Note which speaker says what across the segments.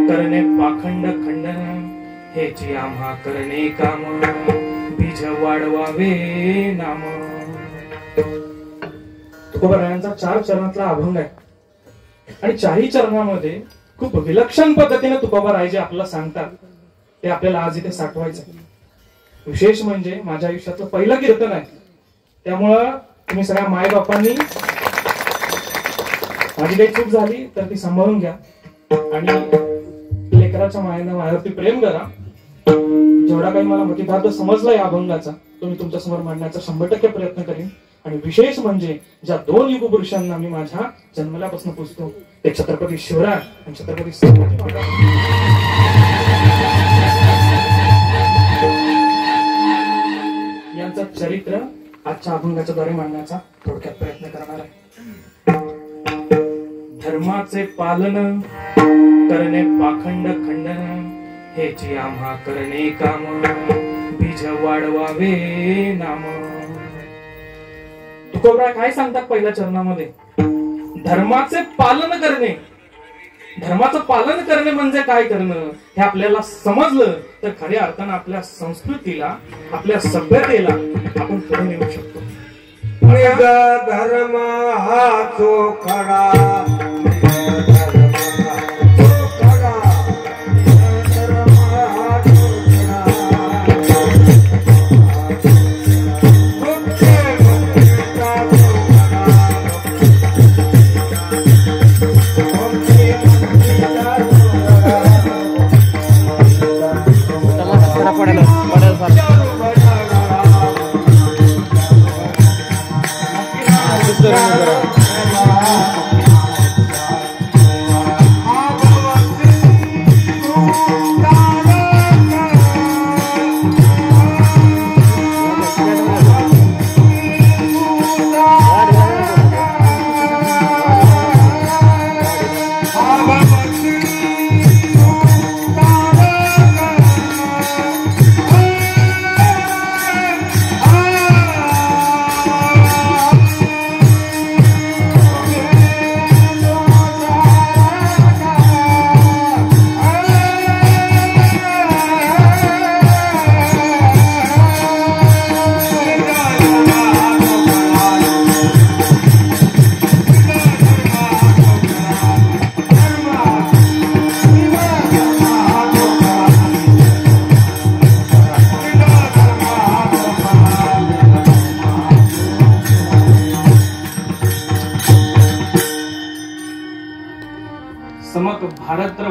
Speaker 1: करणे पाखंड खंडन हेची आम्हा करणे काम बीज वाढवावे नाम. तुकोबारायांचा 4 चरणातला अभंग आहे आणि 4ही चरणामध्ये खूप विलक्षण पद्धतीने तुकोबाराय जे आपल्याला सांगतात ते आपल्याला आज इथे साठवायचं. विशेष म्हणजे माझ्या आयुष्यातलं पहिलं कीर्तन आहे, त्यामुळं तुम्ही सगळ्या मायबापांनी माझी काही चूक झाली तर ती सांभाळून घ्या आणि लेकराच्या मायेनं माझ्यावरती प्रेम करा. जेवढा काही मला मतितार्थ समजला या अभंगाचा तो मी तुमच्या समोर मांडण्याचा 100% प्रयत्न करीन. आणि विशेष म्हणजे ज्या 2 युगपुरुषांना मी माझ्या जन्मल्यापासून पुजतो ते छत्रपती शिवराय आणि छत्रपती संभाजी महाराज यांचं चरित्र आजच्या अभंगाच्या द्वारे मांडण्याचा थोडक्यात प्रयत्न करणार आहे. धर्माचे पालन करणे पाखंड खंडन हेची आम्हा करणे काम बीज वाढवावे नाम. तुकोबराय काय सांगतात पहिल्या चरणामध्ये? धर्माचे पालन करणे. धर्माचं पालन करणे म्हणजे काय करणं हे आपल्याला समजलं तर खऱ्या अर्थानं आपल्या संस्कृतीला आपल्या सभ्यतेला आपण पुढे नेऊ शकतो.
Speaker 2: धर्म हा तो खरा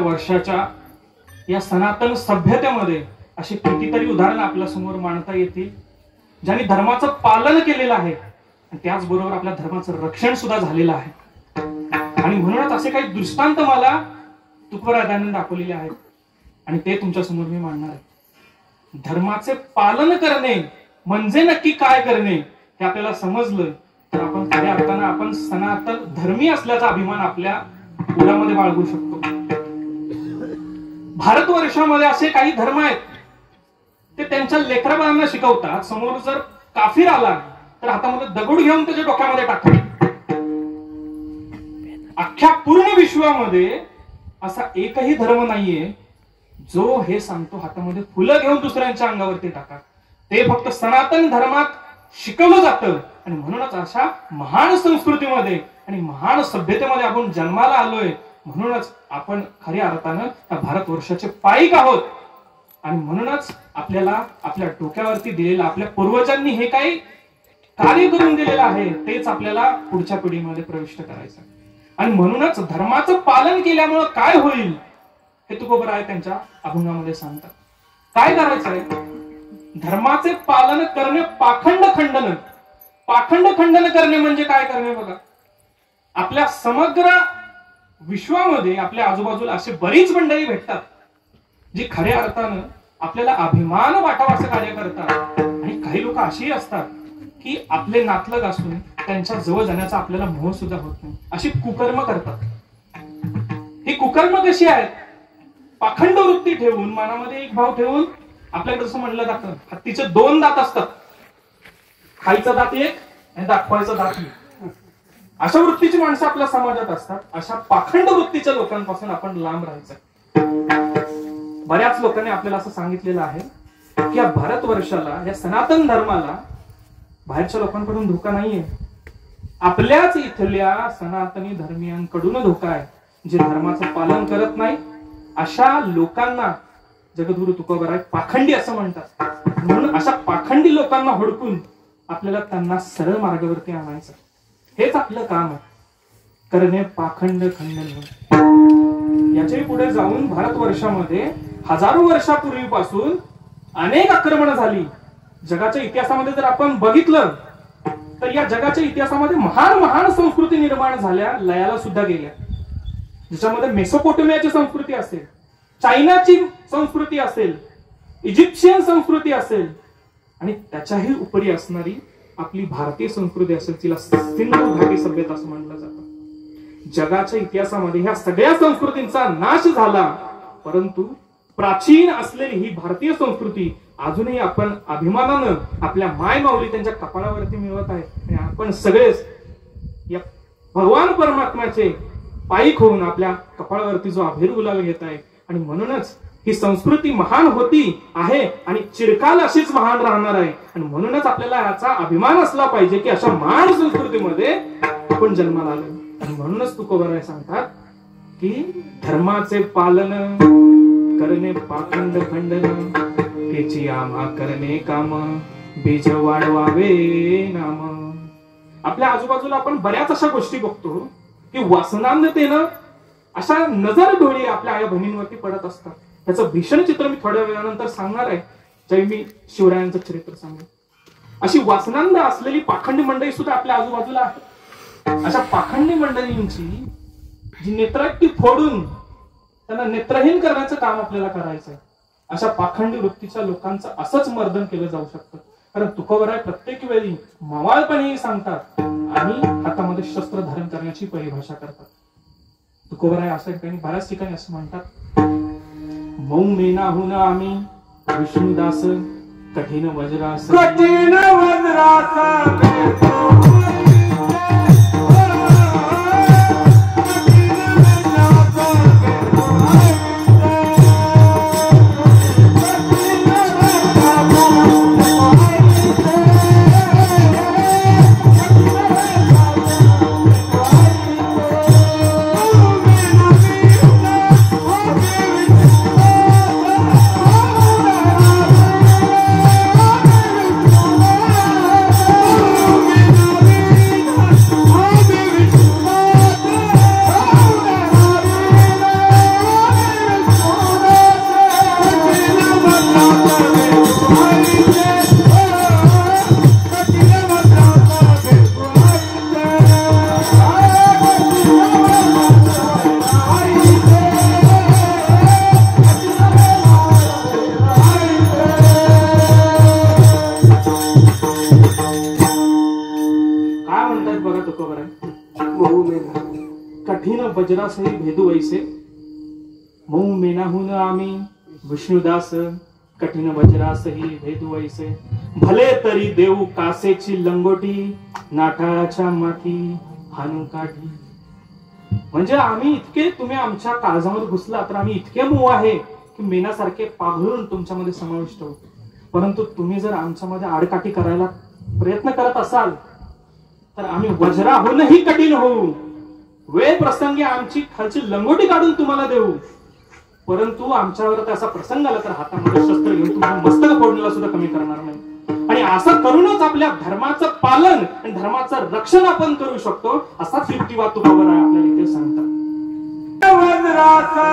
Speaker 1: वर्षाच्या या सनातन सभ्यतेमध्ये अशी कितीतरी उदाहरणं आपल्या समोर मांडता येतील ज्यांनी धर्माचं पालन केलेलं आहे आणि त्याचबरोबर आपल्या धर्माचं रक्षण सुद्धा झालेलं आहे. आणि म्हणूनच असे काही दृष्टांत मला तुकोबारायांनी दाखवलेले आहेत आणि ते तुमच्या समोर मी मांडणार आहे. धर्माचे पालन करणे म्हणजे नक्की काय करणे हे आपल्याला समजलं तर आपण खऱ्या अर्थानं आपण सनातन धर्मी असल्याचा अभिमान आपल्या उरामध्ये बाळगू शकतो. भारतवर्षामध्ये असे काही धर्म आहेत ते त्यांच्या लेकराबाळांना शिकवतात. समोर जर काफिर आला तर हातामध्ये दगड घेऊन त्याच्या डोक्यामध्ये टाकतात. अख्ख्या पूर्ण विश्वामध्ये असा एकही धर्म नाहीये जो हे सांगतो हातामध्ये फुलं घेऊन दुसऱ्यांच्या अंगावरती टाका. ते फक्त सनातन धर्मात शिकवलं जातं आणि म्हणूनच अशा महान संस्कृतीमध्ये आणि महान सभ्यतेमध्ये आपण जन्माला आलोय. म्हणूनच आपण खऱ्या अर्थानं भारतवर्षाचे पाईक आहोत आणि म्हणूनच आपल्याला आपल्या डोक्यावरती दिलेलं आपल्या पूर्वजांनी हे काही कार्य करून दिलेलं आहे तेच आपल्याला पुढच्या पिढीमध्ये प्रविष्ट करायचं. आणि म्हणूनच धर्माचं पालन केल्यामुळे काय होईल हे तुकोबाराय त्यांच्या अभंगामध्ये सांगतात. काय करायचंय? धर्माचे पालन करणे पाखंड खंडन. पाखंड खंडन करणे म्हणजे काय करणे बघा. आपल्या समग्र विश्वामध्ये आपल्या आजूबाजूला असे बरीच मंडळी भेटतात जी खऱ्या अर्थानं आपल्याला अभिमान वाटावा असं कार्य करतात. आणि काही लोक अशी असतात की आपले नातलग असून त्यांच्या जवळ जाण्याचा आपल्याला मोह सुद्धा होत नाही. अशी कुकर्म करतात. ही कुकर्म कशी आहेत? पाखंड वृत्ती ठेवून मनामध्ये एक भाव ठेवून आपल्याकडे जसं म्हणलं जातं हत्तीचे 2 दात असतात. खायचा दात एक आणि दाखवायचा दात एक. अशा वृत्तीची माणसं आपल्या समाजात असतात. अशा पाखंड वृत्तीच्या लोकांपासून आपण लांब राहायचं. बऱ्याच लोकांनी आपल्याला असं सांगितलेलं आहे की या भारतवर्षाला, या सनातन धर्माला बाहेरच्या लोकांकडून धोका नाहीये, आपल्याच इथल्या सनातनी धर्मियांकडून धोका आहे. जे धर्माचं पालन करत नाही अशा लोकांना जगद्गुरु तुकोबराय पाखंडी असं म्हणतात. म्हणून अशा पाखंडी लोकांना हुडकून आपल्याला त्यांना सरळ मार्गावरती आणायचं, हेच आपलं काम आहे. करणे पाखंड खंडन. याच्याही पुढे जाऊन भारतवर्षामध्ये हजारो वर्षापूर्वीपासून अनेक आक्रमण झाली. जगाच्या इतिहासामध्ये जर आपण बघितलं तर या जगाच्या इतिहासामध्ये महान महान संस्कृती निर्माण झाल्या, लयाला सुद्धा गेल्या. ज्याच्यामध्ये मेसोपोटेमियाची संस्कृती असेल, चायनाची संस्कृती असेल, इजिप्शियन संस्कृती असेल आणि त्याच्याही उपरी असणारी आपली भारतीय संस्कृती असेल, तिला सिंधू घाटी सभ्यता असं म्हटलं जातं. जगाच्या इतिहासामध्ये ह्या सगळ्या संस्कृतींचा नाश झाला, परंतु प्राचीन असलेली ही भारतीय संस्कृती अजूनही आपण अभिमानानं आपल्या माय माऊली त्यांच्या कपाळावरती मिळवत आहे. आणि आपण सगळेच या भगवान परमात्म्याचे पायीक होऊन आपल्या कपाळावरती जो अभिर गुलाल घेत आहे. आणि म्हणूनच ही संस्कृती महान होती आहे आणि चिरकाल अशीच महान राहणार आहे. आणि म्हणूनच आपल्याला याचा अभिमान असला पाहिजे की अशा महान संस्कृतीमध्ये आपण जन्माला आलो. आणि म्हणूनच तुकोबराय सांगतात की धर्माचे पालन करणे पाखंड खंडन, त्याची आम्हा करणे काम, बीज वाढवावे नाम. आपल्या आजूबाजूला आपण बऱ्याच अशा गोष्टी बघतो की वासनांधतेनं अशा नजर डोळे आपल्या आई बहिणींवरती पडत असतात. त्याचं भीषण चित्र मी थोड्या वेळानंतर सांगणार आहे, ज्यावेळी मी शिवरायांचं चरित्र सांगेन. अशी वासनांध असलेली पाखंडी मंडळी सुद्धा आपल्या आजूबाजूला आहे. अशा पाखंडी मंडळींची जी नेत्र आहेत ती फोडून त्यांना नेत्रहीन करण्याचं काम आपल्याला करायचं आहे. अशा पाखंडी वृत्तीच्या लोकांचं असंच मर्दन केलं जाऊ शकतं. कारण तुकोबराय प्रत्येक वेळी मवाळपणेही सांगतात आणि हातामध्ये शस्त्र धारण करण्याची परिभाषा करतात. तुकोबराय असं ठिकाणी बऱ्याच ठिकाणी असं म्हणतात, मऊ मेनाहून आम्ही विष्णुदास कठीण वज्रास,
Speaker 2: कठीण वज्रास
Speaker 1: वज्रासही भेदू वैसे, मऊ मेनाहून आम्ही विष्णुदास कठीण वज्रासही भेदू वैसे, भले तरी देऊ कासेची लंगोटी, नाठाळाच्या माथी हाणू काठी. म्हणजे आम्ही इतके, तुम्ही आमच्या काळजामध्ये घुसला तर आम्ही इतके मऊ आहे की मेनासारखे पाघळून तुमच्यामध्ये समाविष्ट होतो. परंतु तुम्ही जर आमच्यामध्ये आडकाठी करायला प्रयत्न करत असाल तर आम्ही वज्राहूनही कठीण होऊ, वेळ प्रसंगी आमची खालची लंगोटी काढून तुम्हाला देऊ. परंतु आमच्यावर असा प्रसंग आला तर हातामध्ये शस्त्र घेऊन तुमचं मस्तक फोडण्याला सुद्धा कमी करणार नाही. आणि असं करूनच आपल्या धर्माचं पालन आणि धर्माचं रक्षण आपण करू शकतो, असाच युक्तिवाद तुकोबराय आपल्याला इथे सांगतात.
Speaker 2: वज्रास